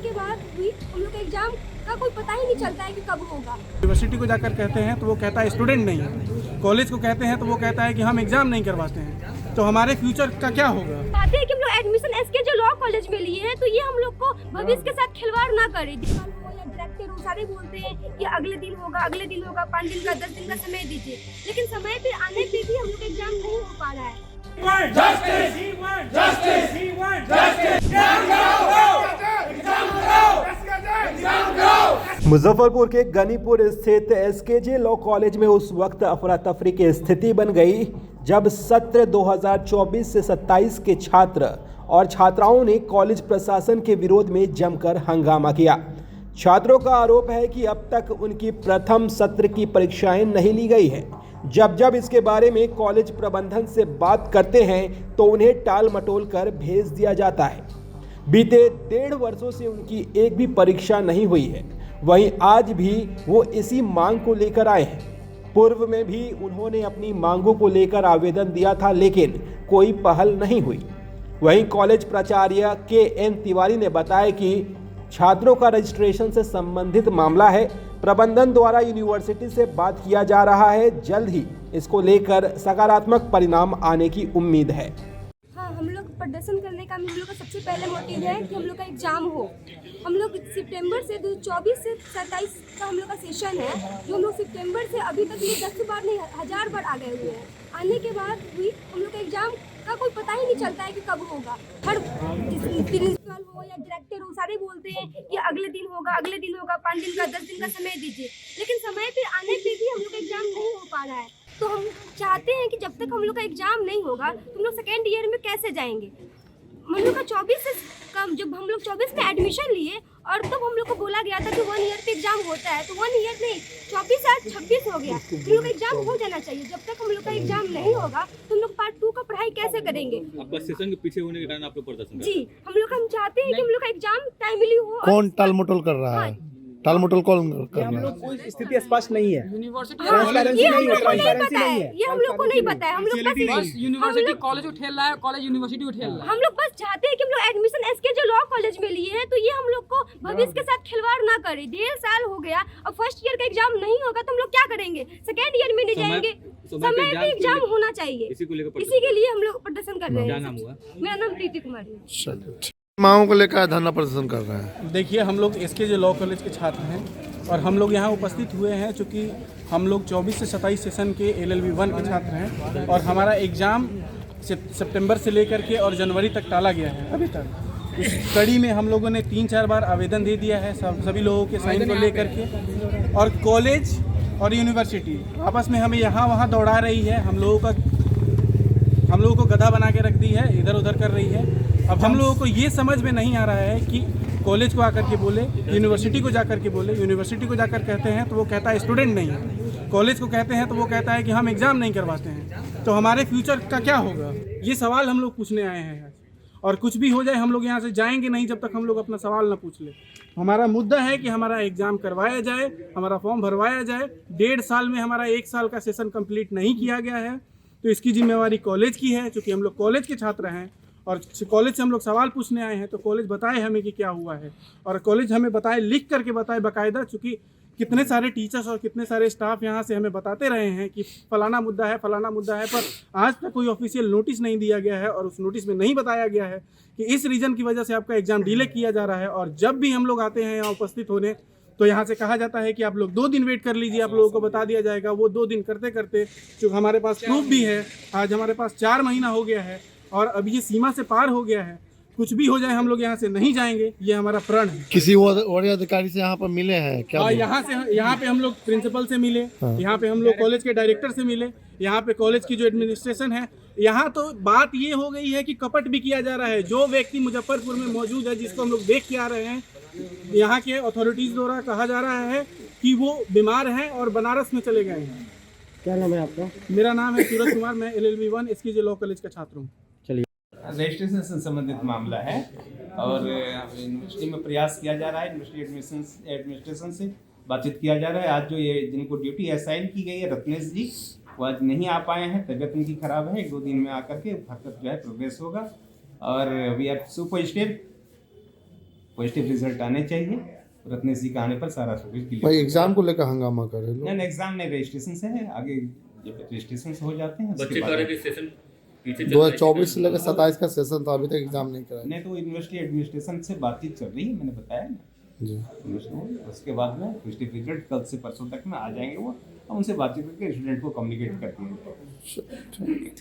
के बाद भी हम लोग का एग्जाम का कोई पता ही नहीं चलता है कि कब होगा। यूनिवर्सिटी को जाकर कहते हैं तो वो कहता है स्टूडेंट नहीं है, कॉलेज को कहते हैं तो वो कहता है कि हम एग्जाम नहीं करवाते हैं, तो हमारे फ्यूचर का क्या होगा। चाहते हैं कि हम लोग एडमिशन एसके जो लॉ कॉलेज में लिए हैं तो ये हम लोग को भविष्य के साथ खिलवाड़ ना करे। डायरेक्टर वो सारे बोलते हैं कि अगले दिन होगा 5 दिन का 10 दिन का समय दीजिए, लेकिन समय पे आने पे भी हम लोग का एग्जाम नहीं हो पा रहा है। मुजफ्फरपुर के गनीपुर स्थित एसकेजे लॉ कॉलेज में उस वक्त अफरा तफरी की स्थिति बन गई जब सत्र 2024 से 27 के छात्र और छात्राओं ने कॉलेज प्रशासन के विरोध में जमकर हंगामा किया। छात्रों का आरोप है कि अब तक उनकी प्रथम सत्र की परीक्षाएं नहीं ली गई है। जब इसके बारे में कॉलेज प्रबंधन से बात करते हैं तो उन्हें टाल मटोल कर भेज दिया जाता है। बीते 1.5 वर्षों से उनकी एक भी परीक्षा नहीं हुई है। वहीं आज भी वो इसी मांग को लेकर आए हैं। पूर्व में भी उन्होंने अपनी मांगों को लेकर आवेदन दिया था, लेकिन कोई पहल नहीं हुई। वहीं कॉलेज प्राचार्य KN तिवारी ने बताया कि छात्रों का रजिस्ट्रेशन से संबंधित मामला है। प्रबंधन द्वारा यूनिवर्सिटी से बात किया जा रहा है। जल्द ही इसको लेकर सकारात्मक परिणाम आने की उम्मीद है। हाँ, हम लोग प्रदर्शन करने का हम लोग का सबसे पहले मोटिव है कि हम लोग का एग्जाम हो। हम लोग सितंबर से 24 से 27 का हम लोग का सेशन है, जो हम लोग सितंबर से अभी तक ये 10 बार नहीं 1000 बार आ गए हुए हैं। आने के बाद भी हम लोग का एग्जाम का कोई पता ही नहीं चलता है कि कब होगा। हर प्रिंसिपल हो या डायरेक्टर हो सारे बोलते हैं कि अगले दिन होगा 5 दिन का 10 दिन का समय दीजिए, लेकिन समय पे आने पे भी हम लोग का एग्जाम नहीं हो पा रहा है। तो हम चाहते हैं कि जब तक हम लोग का एग्जाम नहीं होगा तो हम लोग सेकेंड ईयर में कैसे जाएंगे। हम लोग का 24 से कम जब हम लोग 24 में एडमिशन लिए और तब हम लोग को बोला गया था कि 1 ईयर पे एग्जाम होता है, तो 1 ईयर नहीं 24 आज 26 हो गया। हम लोग का एग्जाम हो जाना चाहिए। जब तक हम लोग का एग्जाम नहीं होगा तो हम लोग पार्ट 2 का पढ़ाई कैसे करेंगे। आपका सेशन के पीछे होने के कारण आप लोग प्रदर्शन जी, हम चाहते हैं कि हम लोग का एग्जाम टाइमली हो। कौन टालमटोल कर रहा है? टालमटोल कौन कर रहा है? कोई स्थिति स्पष्ट नहीं है। ये हम लोग को नहीं पता है, ये हम लोग को नहीं पता है। हम लोग बस यूनिवर्सिटी कॉलेज उठेल रहा है, कॉलेज यूनिवर्सिटी उठेल रहा है। हम लोग बस चाहते हैं कि हम लोग एडमिशन एसके जो लॉ कॉलेज में लिए हैं तो ये हम लोग को भविष्य के साथ खिलवाड़ ना करे। 1.5 साल हो गया और फर्स्ट ईयर का एग्जाम नहीं होगा तो हम लोग क्या करेंगे, सेकेंड ईयर में नहीं जाएंगे। समय पे एग्जाम होना चाहिए, इसी के लिए हम लोग प्रदर्शन कर रहे हैं। मेरा नाम प्रीति कुमारी। मांगों को लेकर धरना प्रदर्शन कर रहे हैं। देखिए, हम लोग एसकेजे लॉ कॉलेज के छात्र हैं और हम लोग यहाँ उपस्थित हुए हैं चूँकि हम लोग 24 से 27 सेशन के LLB 1 के छात्र हैं और हमारा एग्ज़ाम सितंबर से लेकर के और जनवरी तक टाला गया है। अभी तक इस कड़ी में हम लोगों ने 3-4 बार आवेदन दे दिया है सभी लोगों के साइन को लेकर के, और कॉलेज और यूनिवर्सिटी आपस में हमें यहाँ वहाँ दौड़ा रही है। हम लोगों को गधा बना के रख दी है, इधर उधर कर रही है। अब हम लोगों को ये समझ में नहीं आ रहा है कि कॉलेज को आकर के बोले, यूनिवर्सिटी को जाकर के बोले। यूनिवर्सिटी को जाकर कहते हैं तो वो कहता है स्टूडेंट नहीं है, कॉलेज को कहते हैं तो वो कहता है कि हम एग्ज़ाम नहीं करवाते हैं, तो हमारे फ्यूचर का क्या होगा। ये सवाल हम लोग पूछने आए हैं और कुछ भी हो जाए हम लोग यहाँ से जाएंगे नहीं जब तक हम लोग अपना सवाल ना पूछ ले। हमारा मुद्दा है कि हमारा एग्ज़ाम करवाया जाए, हमारा फॉर्म भरवाया जाए। 1.5 साल में हमारा 1 साल का सेशन कंप्लीट नहीं किया गया है, तो इसकी जिम्मेवारी कॉलेज की है। चूँकि हम लोग कॉलेज के छात्र हैं और कॉलेज से हम लोग सवाल पूछने आए हैं, तो कॉलेज बताए हमें कि क्या हुआ है, और कॉलेज हमें बताए, लिख करके बताए बाकायदा। चूँकि कितने सारे टीचर्स और कितने सारे स्टाफ यहाँ से हमें बताते रहे हैं कि फलाना मुद्दा है, पर आज तक कोई ऑफिशियल नोटिस नहीं दिया गया है और उस नोटिस में नहीं बताया गया है कि इस रीज़न की वजह से आपका एग्ज़ाम डिले किया जा रहा है। और जब भी हम लोग आते हैं यहाँ उपस्थित होने तो यहाँ से कहा जाता है कि आप लोग 2 दिन वेट कर लीजिए, आप लोगों को बता दिया जाएगा। वो 2 दिन करते करते चूँकि हमारे पास प्रूफ भी है, आज हमारे पास 4 महीना हो गया है और अब ये सीमा से पार हो गया है। कुछ भी हो जाए हम लोग यहाँ से नहीं जाएंगे, ये हमारा प्रण है। किसी और अधिकारी से यहाँ पर मिले हैं क्या? यहाँ पे हम लोग प्रिंसिपल से मिले, यहाँ पे हम लोग कॉलेज के डायरेक्टर से मिले, यहाँ पे कॉलेज की जो एडमिनिस्ट्रेशन है। यहाँ तो बात ये हो गई है कि कपट भी किया जा रहा है। जो व्यक्ति मुजफ्फरपुर में मौजूद है, जिसको हम लोग देख के आ रहे हैं, यहाँ के अथॉरिटीज़ द्वारा कहा जा रहा है कि वो बीमार हैं और बनारस में चले गए हैं। क्या नाम है आपका? मेरा नाम है सूरज कुमार, मैं LLB 1 एसकेजे लॉ कॉलेज का छात्र हूँ। रजिस्ट्रेशन से संबंधित मामला है और यूनिवर्सिटी में प्रयास किया जा रहा है। यूनिवर्सिटी एडमिनिस्ट्रेशन से बातचीत किया जा रहा है। आज जो ये जिनको ड्यूटी असाइन की गई है रत्नेश जी, वो आज नहीं आ पाए हैं, तबीयत उनकी खराब है। 1-2 दिन में आकर के फर्दर जो है प्रोग्रेस होगा और we are super step positive result आने चाहिए। रत्नेश जी का आने पर सारा कुछ भाई क्लियर। एग्जाम को लेकर हंगामा करे लोग। नहीं एग्जाम नहीं, रजिस्ट्रेशन से है, आगे जब रजिस्ट्रेशन से हो जाते हैं उसके बच्चे बाद कह रहे थे सेशन पीछे चल रहा है। 2024 से लेकर 27 का सेशन था, अभी तक एग्जाम नहीं कराया। नहीं तो यूनिवर्सिटी एडमिनिस्ट्रेशन से बातचीत चल रही है, मैंने बताया ना। जी उसके बाद में पॉजिटिव रिजल्ट कल से परसों तक में आ जाएंगे वो, हम उनसे बातचीत करके स्टूडेंट को कम्युनिकेट कर दिया जाएगा। ठीक।